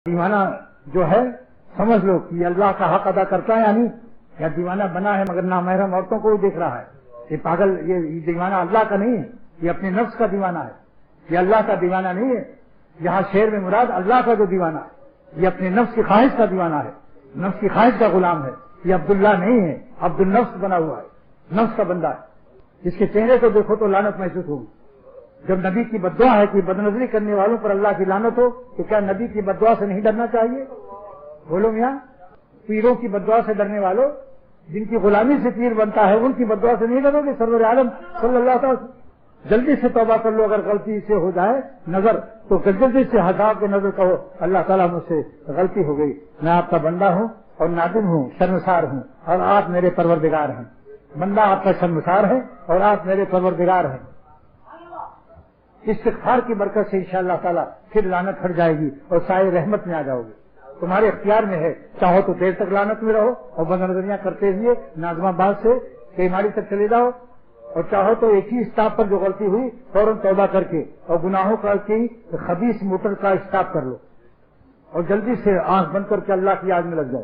دیوانہ جو ہے سمجھ لو کہ اللہ کا حق ادا کرتا ہے یا نہیں، یا دیوانہ بنا ہے مگر نامحرم عورتوں کو بھی دیکھ رہا ہے. یہ پاگل، یہ دیوانہ اللہ کا نہیں ہے، یہ اپنے نفس کا دیوانہ ہے، یہ اللہ کا دیوانہ نہیں ہے. یہاں شعر میں مراد اللہ کا جو دیوانہ ہے یہ اپنے نفس کی خواہش کا دیوانہ ہے، نفس کی خواہش کا غلام ہے. یہ عبداللہ نہیں ہے، عبد النفس بنا ہوا ہے، نفس کا بندہ ہے. اس کے چہرے کو دیکھو تو لعنت محسوس ہوگی. جب نبی کی بددعا ہے کہ بدنظری کرنے والوں پر اللہ کی لعنت ہو تو کیا نبی کی بددعا سے نہیں ڈرنا چاہیے؟ بولو میاں، پیروں کی بددعا سے ڈرنے والوں، جن کی غلامی سے پیر بنتا ہے، ان کی بددعا سے نہیں ڈرو گے؟ سرور عالم صلی اللہ تعالی جلدی سے توبہ کر لو. اگر غلطی سے ہو جائے نظر تو جلدی سے ہٹا کے نظر کہو اللہ تعالیٰ مجھ سے غلطی ہو گئی، میں آپ کا بندہ ہوں اور نادم ہوں، شرمسار ہوں، اور آپ میرے پروردگار ہیں. بندہ آپ کا شرمسار ہے اور آپ میرے پروردگار ہیں. استغفار کی برکت سے انشاءاللہ تعالیٰ پھر لعنت ہٹ جائے گی اور سائے رحمت میں آ جاؤ گے. تمہارے اختیار میں ہے، چاہو تو دیر تک لعنت میں رہو اور بدنظریاں کرتے ہوئے ناظم آباد سے کیماڑی تک چلے جاؤ، اور چاہو تو ایک ہی اسٹاپ پر جو غلطی ہوئی فوراً توبہ کر کے اور گناہوں کا کی خبیث موٹر کا اسٹاپ کر لو اور جلدی سے آنکھ بند کر کے اللہ کی یاد میں لگ جاؤ.